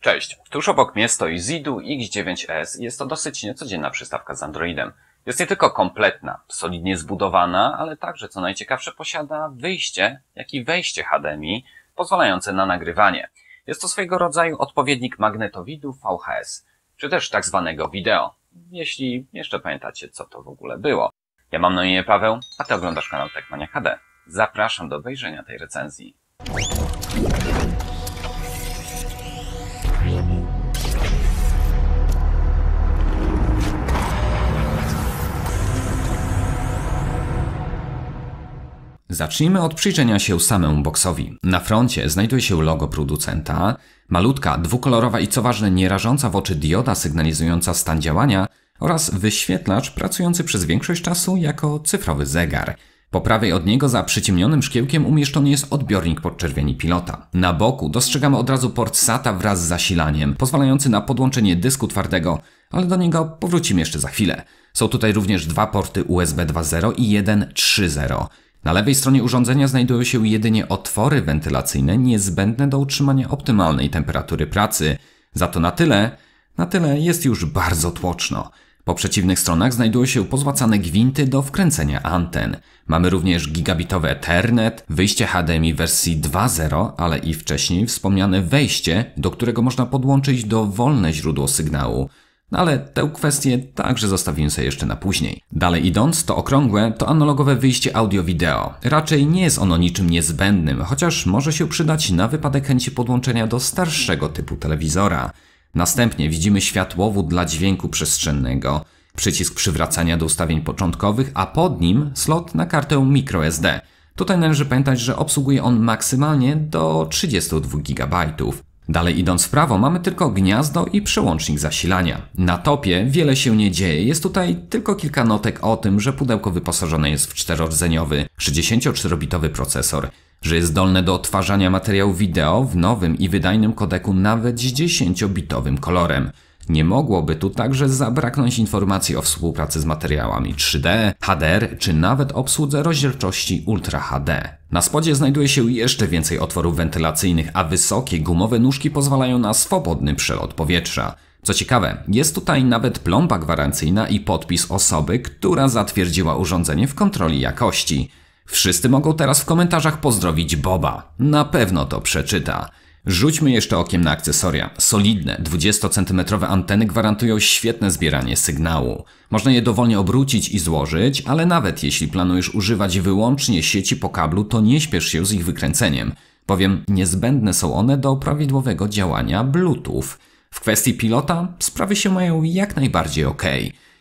Cześć, tuż obok mnie stoi Zidu X9S i jest to dosyć niecodzienna przystawka z Androidem. Jest nie tylko kompletna, solidnie zbudowana, ale także, co najciekawsze, posiada wyjście, jak i wejście HDMI pozwalające na nagrywanie. Jest to swojego rodzaju odpowiednik magnetowidu VHS, czy też tak zwanego wideo, jeśli jeszcze pamiętacie, co to w ogóle było. Ja mam na imię Paweł, a ty oglądasz kanał Techmania HD. Zapraszam do obejrzenia tej recenzji. Zacznijmy od przyjrzenia się samemu boksowi. Na froncie znajduje się logo producenta, malutka, dwukolorowa i co ważne nie rażąca w oczy dioda sygnalizująca stan działania oraz wyświetlacz pracujący przez większość czasu jako cyfrowy zegar. Po prawej od niego za przyciemnionym szkiełkiem umieszczony jest odbiornik podczerwieni pilota. Na boku dostrzegamy od razu port SATA wraz z zasilaniem, pozwalający na podłączenie dysku twardego, ale do niego powrócimy jeszcze za chwilę. Są tutaj również dwa porty USB 2.0 i jeden 3.0. Na lewej stronie urządzenia znajdują się jedynie otwory wentylacyjne niezbędne do utrzymania optymalnej temperatury pracy. Za to na tyle jest już bardzo tłoczno. Po przeciwnych stronach znajdują się pozłacane gwinty do wkręcenia anten. Mamy również gigabitowy Ethernet, wyjście HDMI wersji 2.0, ale i wcześniej wspomniane wejście, do którego można podłączyć dowolne źródło sygnału. No ale tę kwestię także zostawimy sobie jeszcze na później. Dalej idąc, to okrągłe to analogowe wyjście audio-wideo. Raczej nie jest ono niczym niezbędnym, chociaż może się przydać na wypadek chęci podłączenia do starszego typu telewizora. Następnie widzimy światłowód dla dźwięku przestrzennego, przycisk przywracania do ustawień początkowych, a pod nim slot na kartę microSD. Tutaj należy pamiętać, że obsługuje on maksymalnie do 32 GB. Dalej idąc w prawo mamy tylko gniazdo i przełącznik zasilania. Na topie wiele się nie dzieje, jest tutaj tylko kilka notek o tym, że pudełko wyposażone jest w 4-rdzeniowy 64-bitowy procesor, że jest zdolne do odtwarzania materiału wideo w nowym i wydajnym kodeku nawet z 10-bitowym kolorem. Nie mogłoby tu także zabraknąć informacji o współpracy z materiałami 3D, HDR czy nawet obsłudze rozdzielczości Ultra HD. Na spodzie znajduje się jeszcze więcej otworów wentylacyjnych, a wysokie gumowe nóżki pozwalają na swobodny przelot powietrza. Co ciekawe, jest tutaj nawet plomba gwarancyjna i podpis osoby, która zatwierdziła urządzenie w kontroli jakości. Wszyscy mogą teraz w komentarzach pozdrowić Boba. Na pewno to przeczyta. Rzućmy jeszcze okiem na akcesoria. Solidne, 20-cm anteny gwarantują świetne zbieranie sygnału. Można je dowolnie obrócić i złożyć, ale nawet jeśli planujesz używać wyłącznie sieci po kablu, to nie śpiesz się z ich wykręceniem, bowiem niezbędne są one do prawidłowego działania Bluetooth. W kwestii pilota sprawy się mają jak najbardziej ok.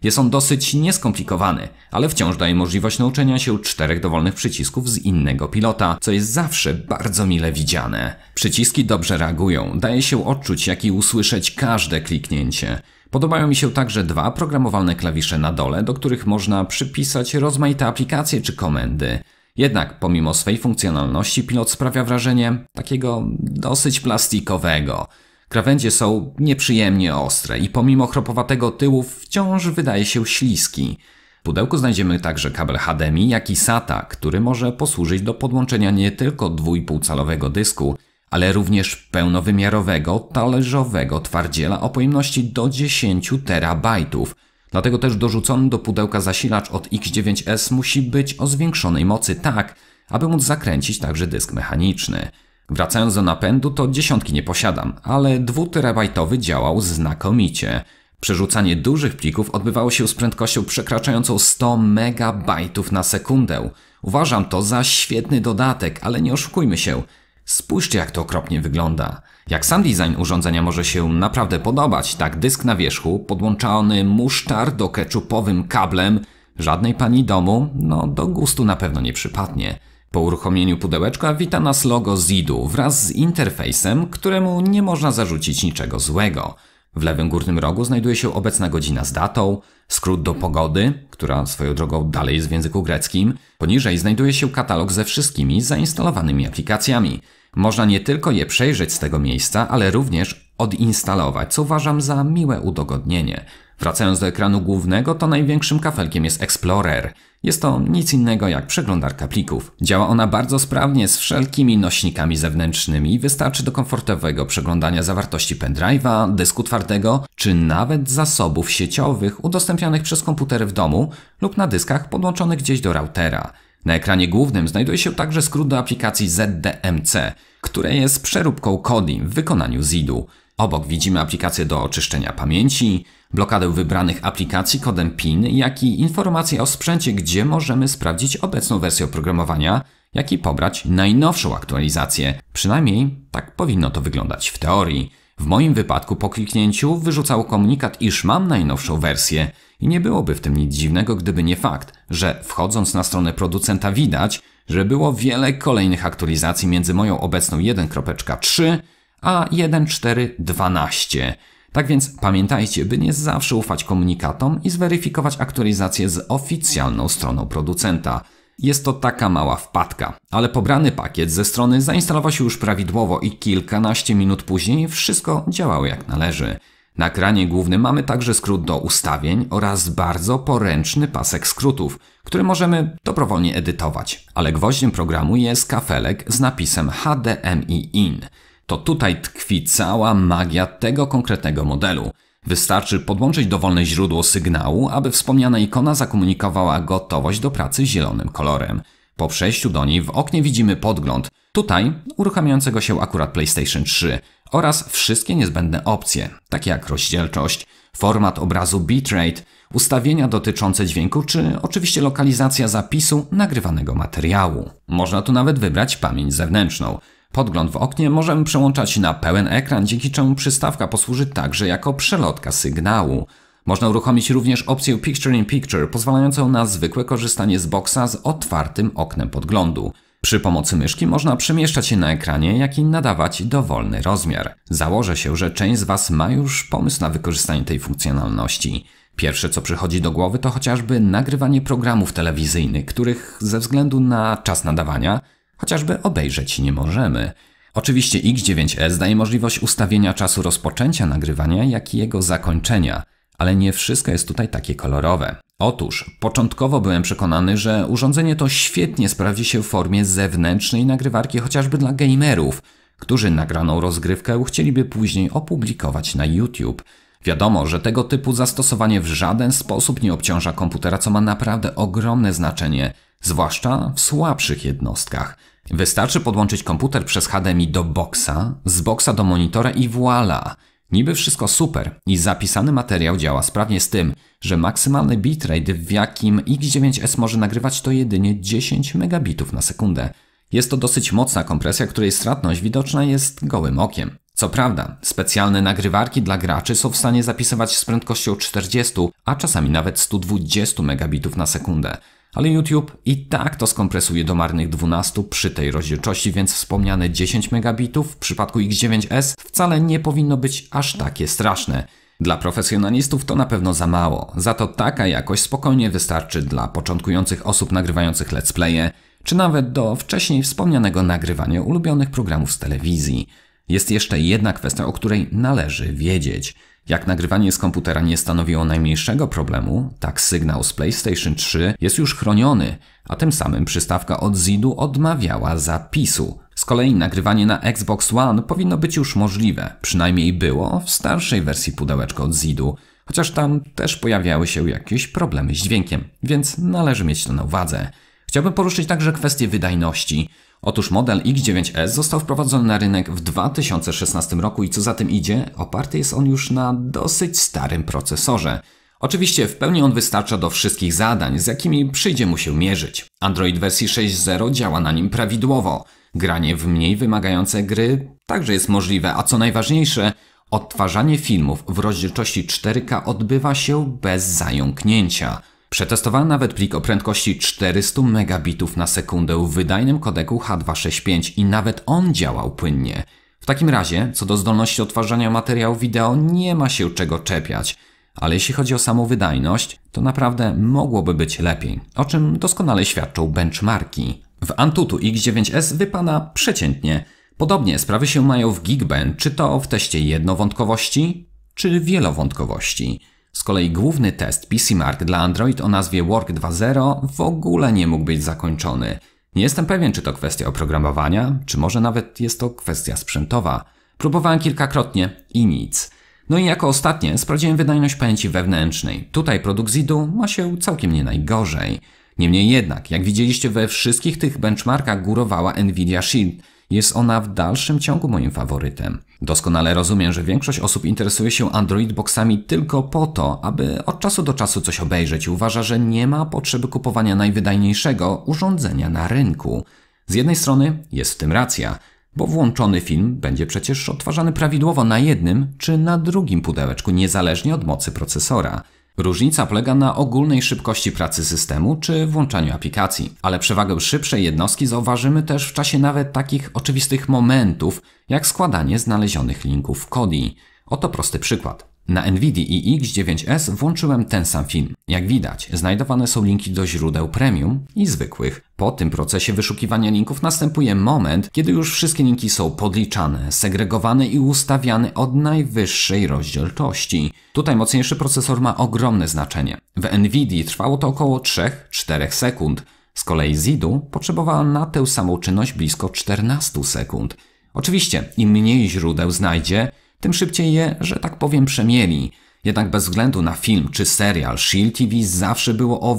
Jest on dosyć nieskomplikowany, ale wciąż daje możliwość nauczenia się 4 dowolnych przycisków z innego pilota, co jest zawsze bardzo mile widziane. Przyciski dobrze reagują, daje się odczuć, jak i usłyszeć każde kliknięcie. Podobają mi się także 2 programowalne klawisze na dole, do których można przypisać rozmaite aplikacje czy komendy. Jednak pomimo swej funkcjonalności pilot sprawia wrażenie takiego dosyć plastikowego. Krawędzie są nieprzyjemnie ostre i pomimo chropowatego tyłu wciąż wydaje się śliski. W pudełku znajdziemy także kabel HDMI, jak i SATA, który może posłużyć do podłączenia nie tylko 2,5-calowego dysku, ale również pełnowymiarowego, talerzowego twardziela o pojemności do 10 terabajtów. Dlatego też dorzucony do pudełka zasilacz od X9S musi być o zwiększonej mocy tak, aby móc zakręcić także dysk mechaniczny. Wracając do napędu, to 10 nie posiadam, ale 2-terabajtowy działał znakomicie. Przerzucanie dużych plików odbywało się z prędkością przekraczającą 100 MB na sekundę. Uważam to za świetny dodatek, ale nie oszukujmy się. Spójrzcie, jak to okropnie wygląda. Jak sam design urządzenia może się naprawdę podobać, tak dysk na wierzchu, podłączony musztardo-keczupowym kablem, żadnej pani domu, do gustu na pewno nie przypadnie. Po uruchomieniu pudełeczka wita nas logo Zidu wraz z interfejsem, któremu nie można zarzucić niczego złego. W lewym górnym rogu znajduje się obecna godzina z datą, skrót do pogody, która swoją drogą dalej jest w języku greckim. Poniżej znajduje się katalog ze wszystkimi zainstalowanymi aplikacjami. Można nie tylko je przejrzeć z tego miejsca, ale również odinstalować, co uważam za miłe udogodnienie. Wracając do ekranu głównego, to największym kafelkiem jest Explorer. Jest to nic innego jak przeglądarka plików. Działa ona bardzo sprawnie z wszelkimi nośnikami zewnętrznymi i wystarczy do komfortowego przeglądania zawartości pendrive'a, dysku twardego, czy nawet zasobów sieciowych udostępnianych przez komputery w domu lub na dyskach podłączonych gdzieś do routera. Na ekranie głównym znajduje się także skrót do aplikacji ZDMC, które jest przeróbką Kodi w wykonaniu ZID-u. Obok widzimy aplikację do oczyszczenia pamięci, blokadę wybranych aplikacji kodem PIN, jak i informacje o sprzęcie, gdzie możemy sprawdzić obecną wersję oprogramowania, jak i pobrać najnowszą aktualizację. Przynajmniej tak powinno to wyglądać w teorii. W moim wypadku po kliknięciu wyrzucał komunikat, iż mam najnowszą wersję i nie byłoby w tym nic dziwnego, gdyby nie fakt, że wchodząc na stronę producenta widać, że było wiele kolejnych aktualizacji między moją obecną 1.3 a 1.4.12. Tak więc pamiętajcie, by nie zawsze ufać komunikatom i zweryfikować aktualizację z oficjalną stroną producenta. Jest to taka mała wpadka, ale pobrany pakiet ze strony zainstalował się już prawidłowo i kilkanaście minut później wszystko działało jak należy. Na ekranie głównym mamy także skrót do ustawień oraz bardzo poręczny pasek skrótów, który możemy dobrowolnie edytować. Ale gwoździem programu jest kafelek z napisem HDMI IN. To tutaj tkwi cała magia tego konkretnego modelu. Wystarczy podłączyć dowolne źródło sygnału, aby wspomniana ikona zakomunikowała gotowość do pracy zielonym kolorem. Po przejściu do niej w oknie widzimy podgląd, tutaj uruchamiającego się akurat PlayStation 3 oraz wszystkie niezbędne opcje, takie jak rozdzielczość, format obrazu bitrate, ustawienia dotyczące dźwięku czy oczywiście lokalizacja zapisu nagrywanego materiału. Można tu nawet wybrać pamięć zewnętrzną. Podgląd w oknie możemy przełączać na pełen ekran, dzięki czemu przystawka posłuży także jako przelotka sygnału. Można uruchomić również opcję Picture in Picture, pozwalającą na zwykłe korzystanie z boxa z otwartym oknem podglądu. Przy pomocy myszki można przemieszczać się na ekranie, jak i nadawać dowolny rozmiar. Założę się, że część z Was ma już pomysł na wykorzystanie tej funkcjonalności. Pierwsze co przychodzi do głowy to chociażby nagrywanie programów telewizyjnych, których ze względu na czas nadawania chociażby obejrzeć nie możemy. Oczywiście X9S daje możliwość ustawienia czasu rozpoczęcia nagrywania, jak i jego zakończenia, ale nie wszystko jest tutaj takie kolorowe. Otóż, początkowo byłem przekonany, że urządzenie to świetnie sprawdzi się w formie zewnętrznej nagrywarki chociażby dla gamerów, którzy nagraną rozgrywkę chcieliby później opublikować na YouTube. Wiadomo, że tego typu zastosowanie w żaden sposób nie obciąża komputera, co ma naprawdę ogromne znaczenie, zwłaszcza w słabszych jednostkach. Wystarczy podłączyć komputer przez HDMI do boxa, z boxa do monitora i voilà! Niby wszystko super i zapisany materiał działa sprawnie z tym, że maksymalny bitrate, w jakim X9S może nagrywać, to jedynie 10 megabitów na sekundę. Jest to dosyć mocna kompresja, której stratność widoczna jest gołym okiem. Co prawda, specjalne nagrywarki dla graczy są w stanie zapisywać z prędkością 40, a czasami nawet 120 megabitów na sekundę. Ale YouTube i tak to skompresuje do marnych 12 przy tej rozdzielczości, więc wspomniane 10 megabitów w przypadku X9S wcale nie powinno być aż takie straszne. Dla profesjonalistów to na pewno za mało, za to taka jakość spokojnie wystarczy dla początkujących osób nagrywających let's playe, czy nawet do wcześniej wspomnianego nagrywania ulubionych programów z telewizji. Jest jeszcze jedna kwestia, o której należy wiedzieć. Jak nagrywanie z komputera nie stanowiło najmniejszego problemu, tak sygnał z PlayStation 3 jest już chroniony, a tym samym przystawka od ZID-u odmawiała zapisu. Z kolei nagrywanie na Xbox One powinno być już możliwe, przynajmniej było w starszej wersji pudełeczka od ZID-u, chociaż tam też pojawiały się jakieś problemy z dźwiękiem, więc należy mieć to na uwadze. Chciałbym poruszyć także kwestię wydajności. Otóż model X9S został wprowadzony na rynek w 2016 roku i co za tym idzie, oparty jest on już na dosyć starym procesorze. Oczywiście w pełni on wystarcza do wszystkich zadań, z jakimi przyjdzie mu się mierzyć. Android wersji 6.0 działa na nim prawidłowo. Granie w mniej wymagające gry także jest możliwe, a co najważniejsze, odtwarzanie filmów w rozdzielczości 4K odbywa się bez zająknięcia. Przetestowałem nawet plik o prędkości 400 megabitów na sekundę w wydajnym kodeku H265 i nawet on działał płynnie. W takim razie, co do zdolności odtwarzania materiału wideo, nie ma się czego czepiać. Ale jeśli chodzi o samą wydajność, to naprawdę mogłoby być lepiej, o czym doskonale świadczą benchmarki. W Antutu X9S wypada przeciętnie. Podobnie sprawy się mają w Geekbench, czy to w teście jednowątkowości, czy wielowątkowości. Z kolei główny test PCMark dla Android o nazwie Work 2.0 w ogóle nie mógł być zakończony. Nie jestem pewien, czy to kwestia oprogramowania, czy może nawet jest to kwestia sprzętowa. Próbowałem kilkakrotnie i nic. No i jako ostatnie sprawdziłem wydajność pamięci wewnętrznej. Tutaj produkt Zidu ma się całkiem nie najgorzej. Niemniej jednak, jak widzieliście we wszystkich tych benchmarkach górowała Nvidia Shield. Jest ona w dalszym ciągu moim faworytem. Doskonale rozumiem, że większość osób interesuje się Android Boxami tylko po to, aby od czasu do czasu coś obejrzeć i uważa, że nie ma potrzeby kupowania najwydajniejszego urządzenia na rynku. Z jednej strony jest w tym racja, bo włączony film będzie przecież odtwarzany prawidłowo na jednym czy na drugim pudełeczku, niezależnie od mocy procesora. Różnica polega na ogólnej szybkości pracy systemu czy włączaniu aplikacji, ale przewagę szybszej jednostki zauważymy też w czasie nawet takich oczywistych momentów, jak składanie znalezionych linków w Kodi. Oto prosty przykład. Na Nvidia i X9S włączyłem ten sam film. Jak widać, znajdowane są linki do źródeł premium i zwykłych. Po tym procesie wyszukiwania linków następuje moment, kiedy już wszystkie linki są podliczane, segregowane i ustawiane od najwyższej rozdzielczości. Tutaj mocniejszy procesor ma ogromne znaczenie. W Nvidia trwało to około 3-4 sekund. Z kolei Zidu potrzebowała na tę samą czynność blisko 14 sekund. Oczywiście, im mniej źródeł znajdzie, tym szybciej je, że tak powiem, przemieli. Jednak bez względu na film czy serial, Shield TV zawsze było o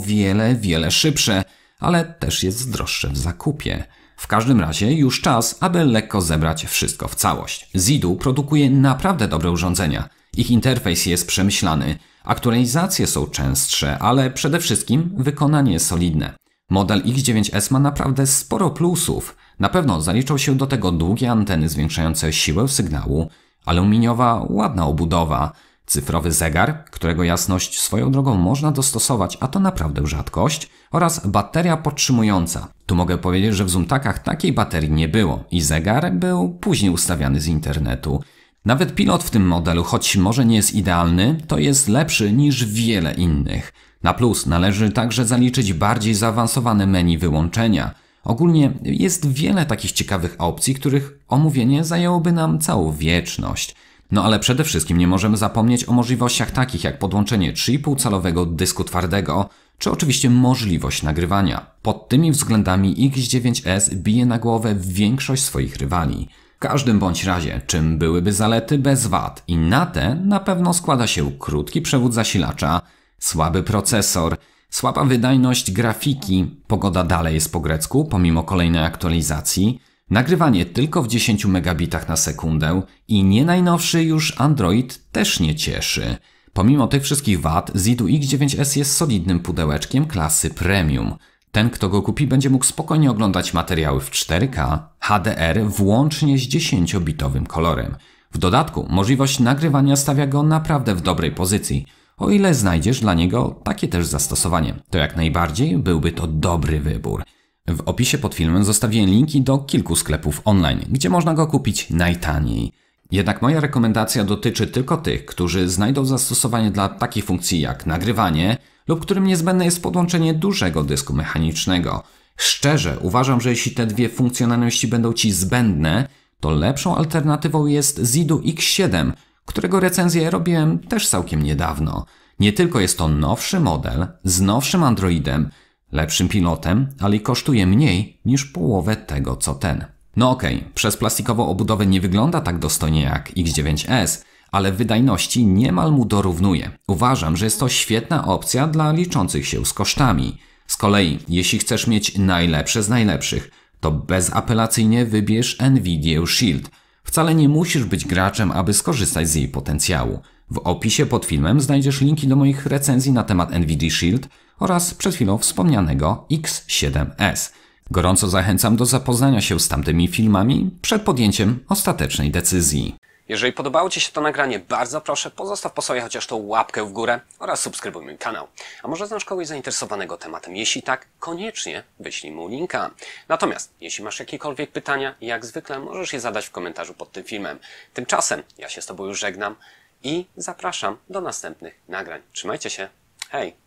wiele szybsze, ale też jest droższe w zakupie. W każdym razie już czas, aby lekko zebrać wszystko w całość. Zidu produkuje naprawdę dobre urządzenia. Ich interfejs jest przemyślany, aktualizacje są częstsze, ale przede wszystkim wykonanie jest solidne. Model X9S ma naprawdę sporo plusów. Na pewno zaliczą się do tego długie anteny zwiększające siłę sygnału, aluminiowa, ładna obudowa, cyfrowy zegar, którego jasność swoją drogą można dostosować, a to naprawdę rzadkość, oraz bateria podtrzymująca. Tu mogę powiedzieć, że w Zoomtakach takiej baterii nie było i zegar był później ustawiany z internetu. Nawet pilot w tym modelu, choć może nie jest idealny, to jest lepszy niż wiele innych. Na plus należy także zaliczyć bardziej zaawansowane menu wyłączenia. Ogólnie jest wiele takich ciekawych opcji, których omówienie zajęłoby nam całą wieczność. No ale przede wszystkim nie możemy zapomnieć o możliwościach takich jak podłączenie 3,5-calowego dysku twardego, czy oczywiście możliwość nagrywania. Pod tymi względami X9S bije na głowę większość swoich rywali. W każdym bądź razie, czym byłyby zalety bez wad? I na te na pewno składa się krótki przewód zasilacza, słaby procesor, słaba wydajność grafiki, pogoda dalej jest po grecku pomimo kolejnej aktualizacji, nagrywanie tylko w 10 megabitach na sekundę i nie najnowszy już Android też nie cieszy. Pomimo tych wszystkich wad, Zidu X9S jest solidnym pudełeczkiem klasy premium. Ten, kto go kupi, będzie mógł spokojnie oglądać materiały w 4K, HDR włącznie z 10-bitowym kolorem. W dodatku możliwość nagrywania stawia go naprawdę w dobrej pozycji. O ile znajdziesz dla niego takie też zastosowanie, to jak najbardziej byłby to dobry wybór. W opisie pod filmem zostawiłem linki do kilku sklepów online, gdzie można go kupić najtaniej. Jednak moja rekomendacja dotyczy tylko tych, którzy znajdą zastosowanie dla takich funkcji jak nagrywanie lub którym niezbędne jest podłączenie dużego dysku mechanicznego. Szczerze uważam, że jeśli te dwie funkcjonalności będą Ci zbędne, to lepszą alternatywą jest Zidu X7, którego recenzję robiłem też całkiem niedawno. Nie tylko jest to nowszy model, z nowszym Androidem, lepszym pilotem, ale i kosztuje mniej niż połowę tego co ten. No okej, przez plastikową obudowę nie wygląda tak dostojnie jak X9S, ale w wydajności niemal mu dorównuje. Uważam, że jest to świetna opcja dla liczących się z kosztami. Z kolei, jeśli chcesz mieć najlepsze z najlepszych, to bezapelacyjnie wybierz Nvidia Shield. Wcale nie musisz być graczem, aby skorzystać z jej potencjału. W opisie pod filmem znajdziesz linki do moich recenzji na temat Nvidia Shield oraz przed chwilą wspomnianego X7S. Gorąco zachęcam do zapoznania się z tamtymi filmami przed podjęciem ostatecznej decyzji. Jeżeli podobało Ci się to nagranie, bardzo proszę pozostaw po sobie chociaż tą łapkę w górę oraz subskrybuj mój kanał. A może znasz kogoś zainteresowanego tematem? Jeśli tak, koniecznie wyślij mu linka. Natomiast jeśli masz jakiekolwiek pytania, jak zwykle możesz je zadać w komentarzu pod tym filmem. Tymczasem ja się z Tobą już żegnam i zapraszam do następnych nagrań. Trzymajcie się. Hej!